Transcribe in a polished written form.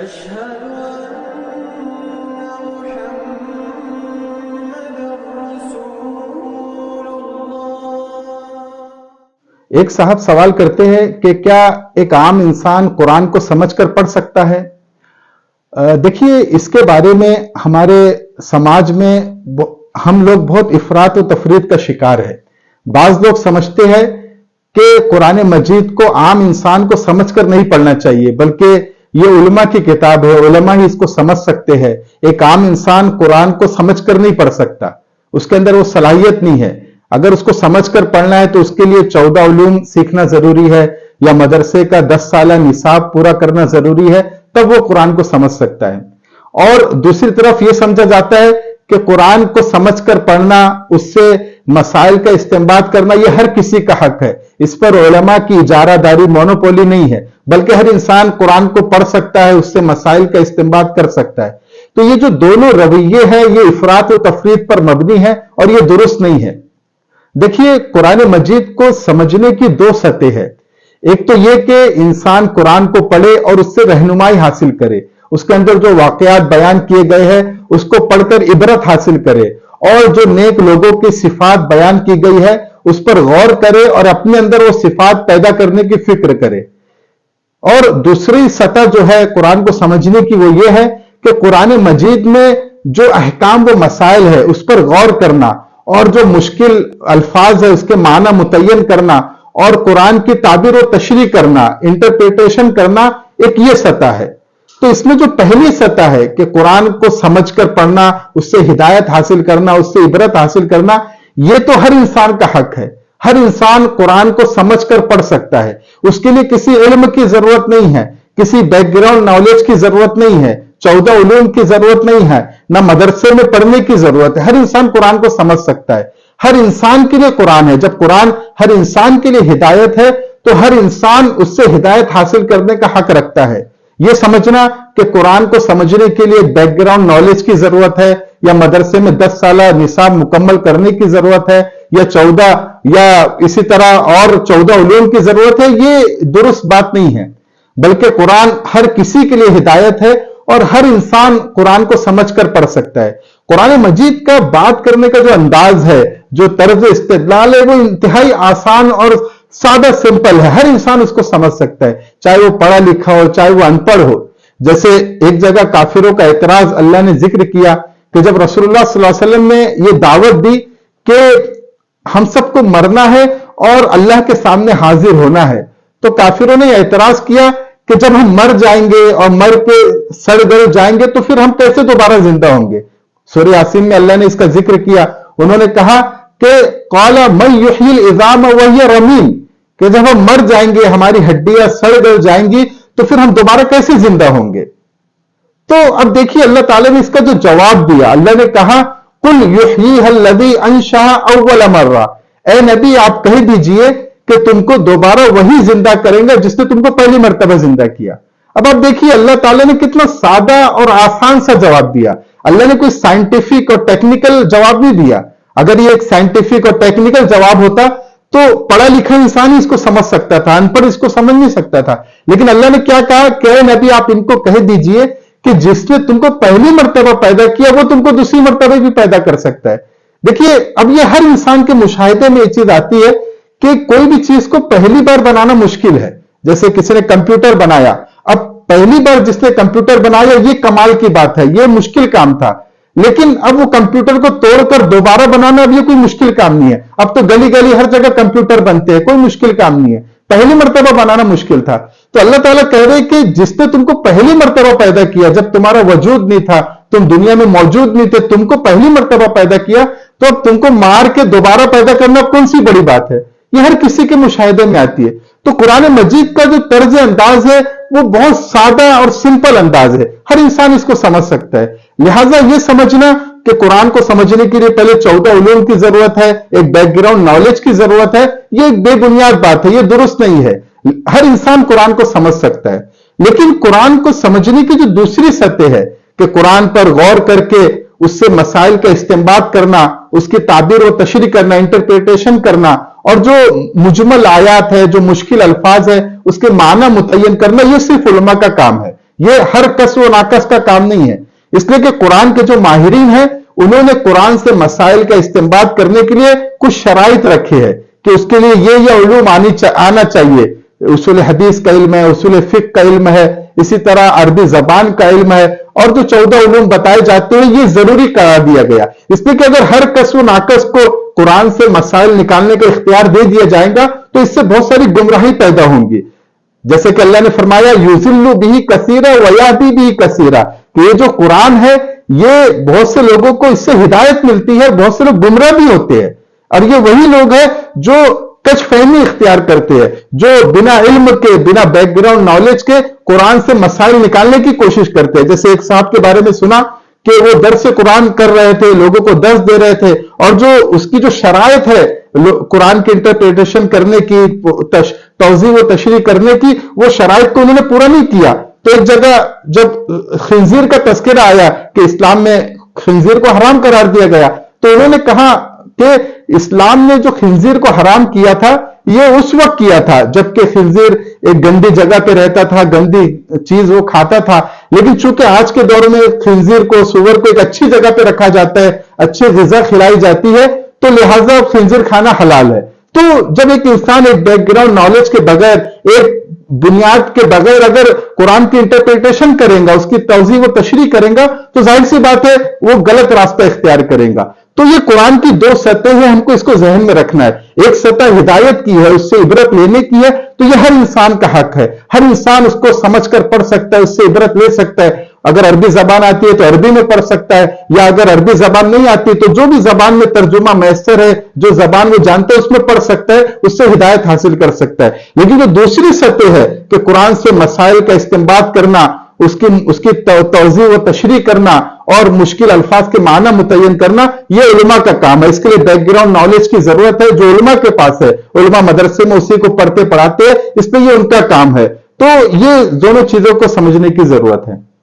أشهد أن محمد رسول الله۔ ایک صاحب سوال کرتے ہیں کہ کیا ایک عام انسان قرآن کو سمجھ کر پڑھ سکتا ہے؟ دیکھیے، اس کے بارے میں ہمارے سماج میں ہم لوگ بہت افراط و تفریط کا شکار ہے۔ بعض لوگ سمجھتے ہیں کہ قرآن مجید کو عام انسان کو سمجھ کر نہیں پڑھنا چاہیے، بلکہ یہ علماء کی کتاب ہے، علماء ہی اس کو سمجھ سکتے ہیں۔ ایک عام انسان قرآن کو سمجھ کر نہیں پڑھ سکتا، اس کے اندر وہ صلاحیت نہیں ہے۔ اگر اس کو سمجھ کر پڑھنا ہے تو اس کے لیے 14 علوم سیکھنا ضروری ہے، یا مدرسے کا 10 سالہ نصاب پورا کرنا ضروری ہے، تب وہ قرآن کو سمجھ سکتا ہے۔ اور دوسری طرف یہ سمجھا جاتا ہے کہ قرآن کو سمجھ کر پڑھنا، اس سے مسائل کا استنباط کرنا، یہ ہر کسی کا حق ہے۔ اس پر علماء کی اجارہ داری مونوپولی نہیں ہے، بلکہ ہر انسان قرآن کو پڑھ سکتا ہے، اس سے مسائل کا استنباط کر سکتا ہے۔ تو یہ جو دونوں رویے ہیں، یہ افراط و تفریط پر مبنی ہے اور یہ درست نہیں ہے۔ دیکھیے، قرآن مجید کو سمجھنے کی 2 سطح ہے۔ ایک تو یہ کہ انسان قرآن کو پڑھے اور اس سے رہنمائی حاصل کرے، اس کے اندر جو واقعات بیان کیے گئے ہیں اس کو پڑھ کر عبرت حاصل کرے، اور جو نیک لوگوں کی صفات بیان کی گئی ہے اس پر غور کرے اور اپنے اندر وہ صفات پیدا کرنے کی فکر کرے۔ اور دوسری سطح جو ہے قرآن کو سمجھنے کی، وہ یہ ہے کہ قرآن مجید میں جو احکام و مسائل ہے اس پر غور کرنا، اور جو مشکل الفاظ ہے اس کے معنی متعین کرنا، اور قرآن کی تعبیر و تشریح کرنا، انٹرپریٹیشن کرنا، ایک یہ سطح ہے۔ تو اس میں جو پہلی سطح ہے کہ قرآن کو سمجھ کر پڑھنا، اس سے ہدایت حاصل کرنا، اس سے عبرت حاصل کرنا، یہ تو ہر انسان کا حق ہے۔ ہر انسان قرآن کو سمجھ کر پڑھ سکتا ہے، اس کے لیے کسی علم کی ضرورت نہیں ہے، کسی بیک گراؤنڈ نالج کی ضرورت نہیں ہے، 14 علوم کی ضرورت نہیں ہے، نہ مدرسے میں پڑھنے کی ضرورت ہے۔ ہر انسان قرآن کو سمجھ سکتا ہے۔ ہر انسان کے لیے قرآن ہے۔ جب قرآن ہر انسان کے لیے ہدایت ہے تو ہر انسان اس سے ہدایت حاصل کرنے کا حق رکھتا ہے۔ یہ سمجھنا کہ قرآن کو سمجھنے کے لیے بیک گراؤنڈ نالج کی ضرورت ہے، یا مدرسے میں 10 سالہ نصاب مکمل کرنے کی ضرورت ہے، یا 14 یا اسی طرح اور 14 علوم کی ضرورت ہے، یہ درست بات نہیں ہے۔ بلکہ قرآن ہر کسی کے لیے ہدایت ہے اور ہر انسان قرآن کو سمجھ کر پڑھ سکتا ہے۔ قرآن مجید کا بات کرنے کا جو انداز ہے، جو طرز استدلال ہے، وہ انتہائی آسان اور سادہ سمپل ہے۔ ہر انسان اس کو سمجھ سکتا ہے، چاہے وہ پڑھا لکھا ہو، چاہے وہ ان پڑھ ہو۔ جیسے ایک جگہ کافروں کا اعتراض اللہ نے ذکر کیا کہ جب رسول اللہ صلی اللہ علیہ وسلم نے یہ دعوت دی کہ ہم سب کو مرنا ہے اور اللہ کے سامنے حاضر ہونا ہے، تو کافروں نے اعتراض کیا کہ جب ہم مر جائیں گے اور مر کے سڑ گل جائیں گے تو پھر ہم کیسے دوبارہ زندہ ہوں گے؟ سورہ یاسین میں اللہ نے اس کا ذکر کیا۔ انہوں نے کہا کہ قال من یحیی العظام وہی رمیم، کہ جب ہم مر جائیں گے، ہماری ہڈیاں سڑ گل جائیں گی، تو پھر ہم دوبارہ کیسے زندہ ہوں گے؟ تو اب دیکھیے اللہ تعالیٰ نے اس کا جو جواب دیا، اللہ نے کہا قل یحییھا الذی انشأ اول مرہ، اے نبی آپ کہہ دیجئے کہ تم کو دوبارہ وہی زندہ کریں گا جس نے تم کو پہلی مرتبہ زندہ کیا۔ اب آپ دیکھیے اللہ تعالیٰ نے کتنا سادہ اور آسان سا جواب دیا۔ اللہ نے کوئی سائنٹیفک اور ٹیکنیکل جواب نہیں دیا۔ اگر یہ ایک سائنٹیفک اور ٹیکنیکل جواب ہوتا تو پڑھا لکھا انسان ہی اس کو سمجھ سکتا تھا، ان پڑھ اس کو سمجھ نہیں سکتا تھا۔ لیکن اللہ نے کیا کہا کہ اے نبی آپ ان کو کہہ دیجئے کہ جس نے تم کو پہلی مرتبہ پیدا کیا وہ تم کو دوسری مرتبہ بھی پیدا کر سکتا ہے۔ دیکھیے، اب یہ ہر انسان کے مشاہدے میں یہ چیز آتی ہے کہ کوئی بھی چیز کو پہلی بار بنانا مشکل ہے۔ جیسے کسی نے کمپیوٹر بنایا، اب پہلی بار جس نے کمپیوٹر بنایا یہ کمال کی بات ہے، یہ مشکل کام تھا۔ لیکن اب وہ کمپیوٹر کو توڑ کر دوبارہ بنانا اب یہ کوئی مشکل کام نہیں ہے۔ اب تو گلی گلی ہر جگہ کمپیوٹر بنتے ہیں، کوئی مشکل کام نہیں ہے۔ پہلی مرتبہ بنانا مشکل تھا۔ تو اللہ تعالیٰ کہہ رہے کہ جس نے تم کو پہلی مرتبہ پیدا کیا، جب تمہارا وجود نہیں تھا، تم دنیا میں موجود نہیں تھے، تم کو پہلی مرتبہ پیدا کیا، تو اب تم کو مار کے دوبارہ پیدا کرنا کون سی بڑی بات ہے؟ یہ ہر کسی کے مشاہدے میں آتی ہے۔ تو قرآن مجید کا جو طرز انداز ہے وہ بہت سادہ اور سمپل انداز ہے، ہر انسان اس کو سمجھ سکتا ہے۔ لہٰذا یہ سمجھنا کہ قرآن کو سمجھنے کے لیے پہلے 14 علوم کی ضرورت ہے، ایک بیک گراؤنڈ نالج کی ضرورت ہے، یہ ایک بے بنیاد بات ہے، یہ درست نہیں ہے۔ ہر انسان قرآن کو سمجھ سکتا ہے۔ لیکن قرآن کو سمجھنے کی جو دوسری سطح ہے کہ قرآن پر غور کر کے اس سے مسائل کا استنباط کرنا، اس کی تعبیر و تشریح کرنا، انٹرپریٹیشن کرنا، اور جو مجمل آیات ہے، جو مشکل الفاظ ہے، اس کے معنی متعین کرنا، یہ صرف علماء کا کام ہے۔ یہ ہر کس و ناقص کا کام نہیں ہے، اس لیے کہ قرآن کے جو ماہرین ہیں انہوں نے قرآن سے مسائل کا استنباط کرنے کے لیے کچھ شرائط رکھے ہیں کہ اس کے لیے یہ علوم آنا چاہیے. اصول حدیث کا علم ہے، اصول فقہ کا علم ہے، اسی طرح عربی زبان کا علم ہے، اور جو 14 علوم بتائے جاتے ہیں یہ ضروری قرار دیا گیا. اس لیے کہ اگر ہر کس و ناقص کو قرآن سے مسائل نکالنے کا اختیار دے دیا جائے گا تو اس سے بہت ساری گمراہی پیدا ہوں گی. جیسے کہ اللہ نے فرمایا یُضِلُّ بِهِ کَثِیرًا وَیَهْدِی بِهِ کَثِیرًا، کہ یہ جو قرآن ہے یہ بہت سے لوگوں کو اس سے ہدایت ملتی ہے، بہت سے لوگ گمراہ بھی ہوتے ہیں، اور یہ وہی لوگ ہیں جو کچھ فہمی اختیار کرتے ہیں، جو بنا علم کے، بنا بیک گراؤنڈ نالج کے قرآن سے مسائل نکالنے کی کوشش کرتے ہیں. جیسے ایک صاحب کے بارے میں سنا کہ وہ درس قرآن کر رہے تھے، لوگوں کو درس دے رہے تھے، اور جو اس کی جو شرائط ہے قرآن کی انٹرپریٹیشن کرنے کی، توضیح و تشریح کرنے کی، وہ شرائط کو انہوں نے پورا نہیں کیا. تو ایک جگہ جب خنزیر کا تذکرہ آیا کہ اسلام میں خنزیر کو حرام قرار دیا گیا، تو انہوں نے کہا کہ اسلام نے جو خنزیر کو حرام کیا تھا یہ اس وقت کیا تھا جبکہ خنزیر ایک گندی جگہ پہ رہتا تھا، گندی چیز وہ کھاتا تھا، لیکن چونکہ آج کے دور میں خنزیر کو، سور کو ایک اچھی جگہ پہ رکھا جاتا ہے، اچھی غذا کھلائی جاتی ہے، تو لہٰذا خنزیر کھانا حلال ہے. تو جب ایک انسان ایک بیک گراؤنڈ نالج کے بغیر، ایک بنیاد کے بغیر اگر قرآن کی انٹرپریٹیشن کرے گا، اس کی توضیح و تشریح کرے گا، تو ظاہر سی بات ہے وہ غلط راستہ اختیار کرے گا. تو یہ قرآن کی دو سطح ہیں، ہم کو اس کو ذہن میں رکھنا ہے. ایک سطح ہدایت کی ہے، اس سے عبرت لینے کی ہے، تو یہ ہر انسان کا حق ہے، ہر انسان اس کو سمجھ کر پڑھ سکتا ہے، اس سے عبرت لے سکتا ہے. اگر عربی زبان آتی ہے تو عربی میں پڑھ سکتا ہے، یا اگر عربی زبان نہیں آتی تو جو بھی زبان میں ترجمہ میسر ہے، جو زبان وہ جانتا ہے اس میں پڑھ سکتا ہے، اس سے ہدایت حاصل کر سکتا ہے. لیکن جو دوسری سطح ہے کہ قرآن سے مسائل کا استنباط کرنا، اس کی توضیح و تشریح کرنا اور مشکل الفاظ کے معنی متعین کرنا، یہ علماء کا کام ہے. اس کے لیے بیک گراؤنڈ نالج کی ضرورت ہے جو علماء کے پاس ہے. علماء مدرسے میں اسی کو پڑھتے پڑھاتے ہیں، اس لیے یہ ان کا کام ہے. تو یہ دونوں چیزوں کو سمجھنے کی ضرورت ہے.